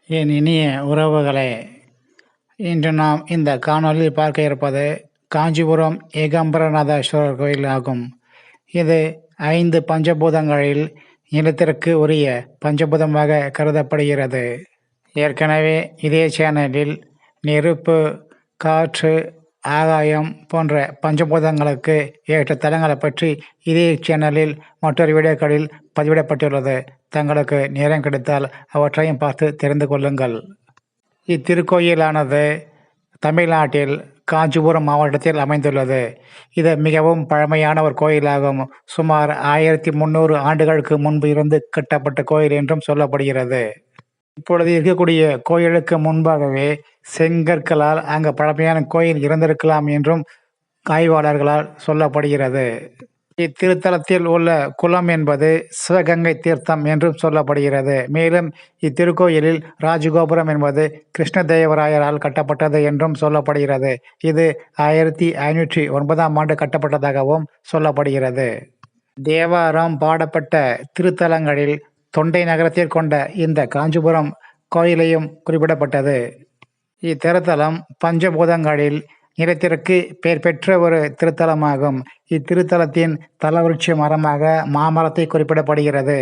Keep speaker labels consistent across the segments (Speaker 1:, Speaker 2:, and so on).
Speaker 1: என் இனிய உறவுகளே, இன்று நாம் இந்த காணொளியில் பார்க்க இருப்பது காஞ்சிபுரம் ஏகாம்பரநாதேஸ்வரர் கோயில் ஆகும். இது 5 பஞ்சபூதங்களில் நிலத்திற்கு உரிய பஞ்சபூதமாக கருதப்படுகிறது. ஏற்கனவே இதே சேனலில் நெருப்பு, காற்று, ஆகாயம் போன்ற பஞ்சபூதங்களுக்கு ஏற்ற தலங்களை பற்றி இதே சேனலில் மற்றொரு வீடியோக்களில் பதிவிடப்பட்டுள்ளது. தங்களுக்கு நேரம் கிடைத்தால் அவற்றையும் பார்த்து தெரிந்து கொள்ளுங்கள். இத்திருக்கோயிலானது தமிழ்நாட்டில் காஞ்சிபுரம் மாவட்டத்தில் அமைந்துள்ளது. இது மிகவும் பழமையான ஒரு கோயிலாகும். சுமார் 1300 ஆண்டுகளுக்கு முன்பு இருந்து கட்டப்பட்ட கோயில் என்றும் சொல்லப்படுகிறது. இப்பொழுது இருக்கக்கூடிய கோயிலுக்கு முன்பாகவே செங்கற்களால் அங்கு பழமையான கோயில் இருந்திருக்கலாம் என்றும் ஆய்வாளர்களால் சொல்லப்படுகிறது. இத்திருத்தலத்தில் உள்ள குளம் என்பது சிவகங்கை தீர்த்தம் என்றும் சொல்லப்படுகிறது. மேலும் இத்திருக்கோயிலில் ராஜகோபுரம் என்பது கிருஷ்ணதேவராயரால் கட்டப்பட்டது என்றும் சொல்லப்படுகிறது. இது 1509ஆம் ஆண்டு கட்டப்பட்டதாகவும் சொல்லப்படுகிறது. தேவாரம் பாடப்பட்ட திருத்தலங்களில் தொண்டை நகரத்தில் கொண்ட இந்த காஞ்சிபுரம் கோயிலையும் குறிப்பிடப்பட்டது. இத்திருத்தலம் பஞ்சபூதங்களில் நிலத்திற்கு பெயர் பெற்ற ஒரு திருத்தலமாகும். இத்திருத்தலத்தின் தலவிருட்ச மரமாக மாமரத்தை குறிப்பிடப்படுகிறது.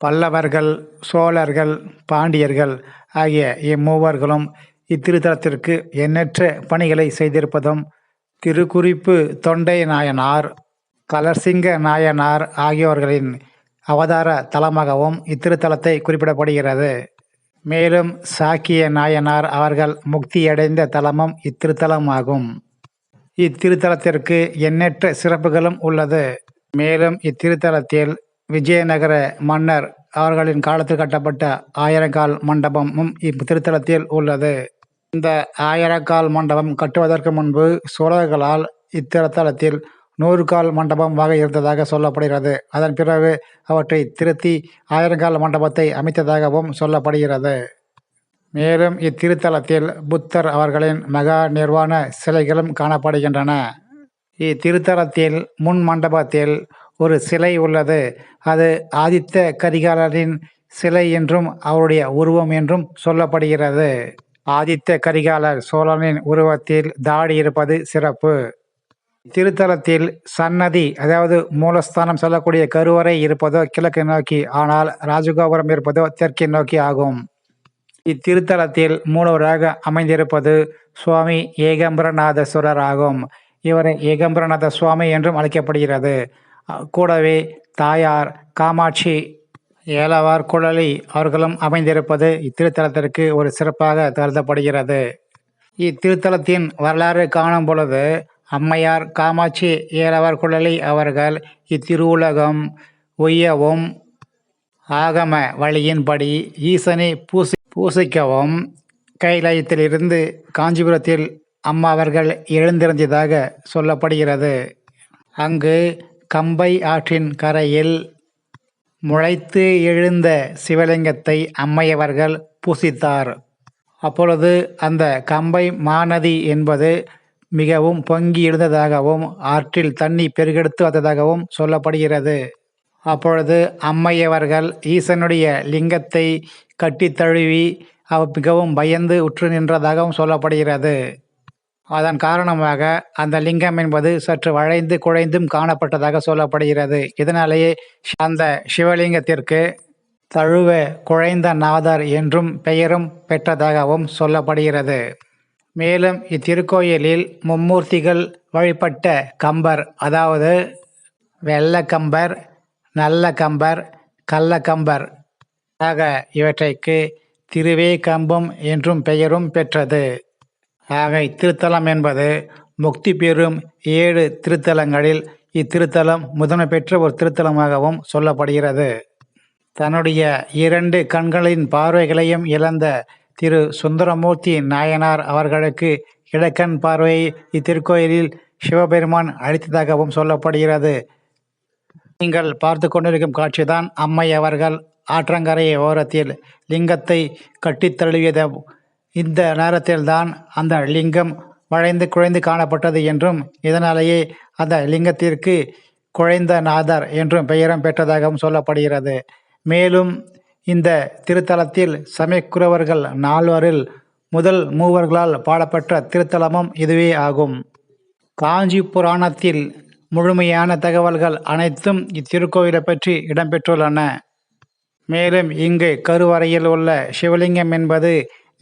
Speaker 1: பல்லவர்கள், சோழர்கள், பாண்டியர்கள் ஆகிய இம்மூவர்களும் இத்திருத்தலத்திற்கு எண்ணற்ற பணிகளை செய்திருப்பதும் திருக்குறிப்பு தொண்டை நாயனார், கலர்சிங்க நாயனார் ஆகியோர்களின் அவதார தலமாகவும் இத்திருத்தலத்தை குறிப்பிடப்படுகிறது. மேலும் சாக்கிய நாயனார் அவர்கள் முக்தியடைந்த தலமும் இத்திருத்தலமாகும். இத்திருத்தலத்திற்கு எண்ணற்ற சிறப்புகளும் உள்ளது. மேலும் இத்திருத்தலத்தில் விஜயநகர மன்னர் அவர்களின் காலத்தில் கட்டப்பட்ட ஆயிரங்கால் மண்டபமும் இத்திருத்தலத்தில் உள்ளது. இந்த ஆயிரங்கால் மண்டபம் கட்டுவதற்கு முன்பு சோழர்களால் இத்திருத்தலத்தில் 100 கால் மண்டபமாக இருந்ததாக சொல்லப்படுகிறது. அதன் பிறகு அவற்றை திருத்தி ஆயிரங்கால் மண்டபத்தை அமைத்ததாகவும் சொல்லப்படுகிறது. மேலும் இத்திருத்தலத்தில் புத்தர் அவர்களின் மகா நிர்வாண சிலைகளும் காணப்படுகின்றன. இத்திருத்தலத்தில் முன் மண்டபத்தில் ஒரு சிலை உள்ளது. அது ஆதித்த கரிகாலரின் சிலை என்றும் அவருடைய உருவம் என்றும் சொல்லப்படுகிறது. ஆதித்த கரிகாலர் சோழனின் உருவத்தில் தாடி இருப்பது சிறப்பு. திருத்தலத்தில் சன்னதி, அதாவது மூலஸ்தானம் சொல்லக்கூடிய கருவறை இருப்பதோ கிழக்கு நோக்கி, ஆனால் ராஜகோபுரம் இருப்பதோ தெற்கை நோக்கி ஆகும். இத்திருத்தலத்தில் மூலவராக அமைந்திருப்பது சுவாமி ஏகாம்பரநாதேஸ்வரர் ஆகும். இவர் ஏகாம்பரநாத சுவாமி என்றும் அழைக்கப்படுகிறது. கூடவே தாயார் காமாட்சி, ஏலவார் குழலி அவர்களும் அமைந்திருப்பது இத்திருத்தலத்திற்கு ஒரு சிறப்பாக கருதப்படுகிறது. இத்திருத்தலத்தின் வரலாறு காணும் பொழுது அம்மையார் காமாட்சி ஏலவார் குழலி அவர்கள் இத்திருவுலகம் உய்யவும் ஆகம வழியின்படி ஈசனை பூசிக்கவும் கைலாயத்திலிருந்து காஞ்சிபுரத்தில் அம்மா அவர்கள் எழுந்திருந்ததாக சொல்லப்படுகிறது. அங்கு கம்பை ஆற்றின் கரையில் முளைத்து எழுந்த சிவலிங்கத்தை அம்மையவர்கள் பூசித்தார். அப்பொழுது அந்த கம்பை மாநதி என்பது மிகவும் பொங்கி எழுந்ததாகவும் ஆற்றில் தண்ணி பெருகெடுத்து வந்ததாகவும் சொல்லப்படுகிறது. அப்பொழுது அம்மையவர்கள் ஈசனுடைய லிங்கத்தை கட்டி தழுவி மிகவும் பயந்து உற்று நின்றதாகவும் சொல்லப்படுகிறது. அதன் காரணமாக அந்த லிங்கம் என்பது சற்று வளைந்து குழைந்தும் காணப்பட்டதாக சொல்லப்படுகிறது. இதனாலேயே அந்த சிவலிங்கத்திற்கு தழுவ குழைந்த நாதர் என்றும் பெயரும் பெற்றதாகவும் சொல்லப்படுகிறது. மேலும் இத்திருக்கோயிலில் மும்மூர்த்திகள் வழிபட்ட கம்பர், அதாவது வெள்ளக்கம்பர், நல்ல கம்பர், கள்ளக்கம்பர் ஆக இவற்றைக்கு திருவே கம்பம் என்றும் பெயரும் பெற்றது. ஆக இத்திருத்தலம் என்பது முக்தி பெறும் 7 திருத்தலங்களில் இத்திருத்தலம் முதன்மை பெற்ற ஒரு திருத்தலமாகவும் சொல்லப்படுகிறது. தன்னுடைய 2 கண்களின் பார்வைகளையும் இழந்த திரு சுந்தரமூர்த்தி நாயனார் அவர்களுக்கு இடைக்கண் பார்வையை இத்திருக்கோயிலில் சிவபெருமான் அளித்ததாகவும் சொல்லப்படுகிறது. நீங்கள் பார்த்து கொண்டிருக்கும் காட்சிதான் அம்மை அவர்கள் ஆற்றங்கரை ஓரத்தில் லிங்கத்தை கட்டித் தழுவியது. இந்த நேரத்தில்தான் அந்த லிங்கம் வளைந்து குழைந்து காணப்பட்டது என்றும் இதனாலேயே அந்த லிங்கத்திற்கு குழைந்த நாதர் என்றும் பெயரும் பெற்றதாகவும் சொல்லப்படுகிறது. மேலும் இந்த திருத்தலத்தில் சமயக்குறவர்கள் 4வரில் முதல் மூவர்களால் பாடப்பட்ட திருத்தலமும் இதுவே ஆகும். காஞ்சி புராணத்தில் முழுமையான தகவல்கள் அனைத்தும் இத்திருக்கோயிலை பற்றி இடம்பெற்றுள்ளன. மேலும் இங்கு கருவறையில் உள்ள சிவலிங்கம் என்பது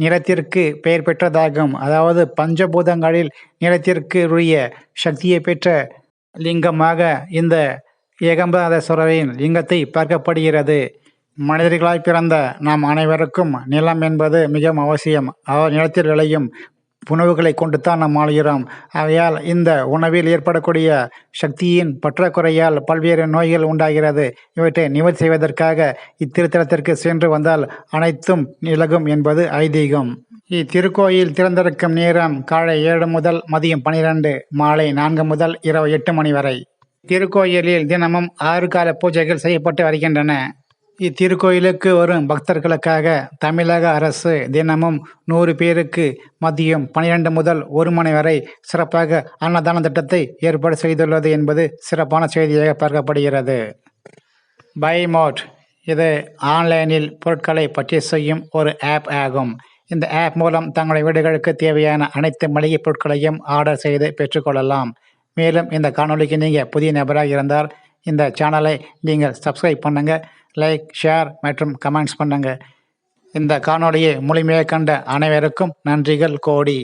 Speaker 1: நிலத்திற்கு பெயர் பெற்றதாகும். அதாவது பஞ்சபூதங்களில் நிலத்திற்கு உரிய சக்தியை பெற்ற லிங்கமாக இந்த ஏகம்பநாதேஸ்வரரின் லிங்கத்தை பார்க்கப்படுகிறது. மனிதர்களாய் பிறந்த நாம் அனைவருக்கும் நிலம் என்பது மிகவும் அவசியம். அதாவது நிலத்தில் விளையும் உணவுகளை கொண்டு தான் நாம் ஆளுகிறோம். ஆகையால் இந்த உணவில் ஏற்படக்கூடிய சக்தியின் பற்றாக்குறையால் பல்வேறு நோய்கள் உண்டாகிறது. இவற்றை நிவர்த்தி செய்வதற்காக இத்திருத்தலத்திற்கு சென்று வந்தால் அனைத்தும் விலகும் என்பது ஐதீகம். இத்திருக்கோயில் திறந்திருக்கும் நேரம் காலை 7 முதல் மதியம் 12, மாலை 4 முதல் இரவு 8 மணி வரை. திருக்கோயிலில் தினமும் 6 கால பூஜைகள் செய்யப்பட்டு வருகின்றன. இத்திருக்கோயிலுக்கு வரும் பக்தர்களுக்காக தமிழக அரசு தினமும் 100 பேருக்கு மதியம் 12 முதல் 1 மணி வரை சிறப்பாக அன்னதான திட்டத்தை ஏற்பாடு செய்துள்ளது என்பது சிறப்பான செய்தியாக பார்க்கப்படுகிறது. பை மோட் இது ஆன்லைனில் பொருட்களை பர்ச்சேஸ் செய்யும் ஒரு ஆப் ஆகும். இந்த ஆப் மூலம் தங்களுடைய வீடுகளுக்கு தேவையான அனைத்து மளிகை பொருட்களையும் ஆர்டர் செய்து பெற்றுக்கொள்ளலாம். மேலும் இந்த காணொலிக்கு நீங்கள் புதிய நபராக இருந்தால் இந்த சேனலை நீங்கள் சப்ஸ்கிரைப் பண்ணுங்கள், லைக், ஷேர் மற்றும் கமெண்ட்ஸ் பண்ணுங்கள். இந்த காணொலியை முழுமையாக கண்ட அனைவருக்கும் நன்றிகள் கோடி.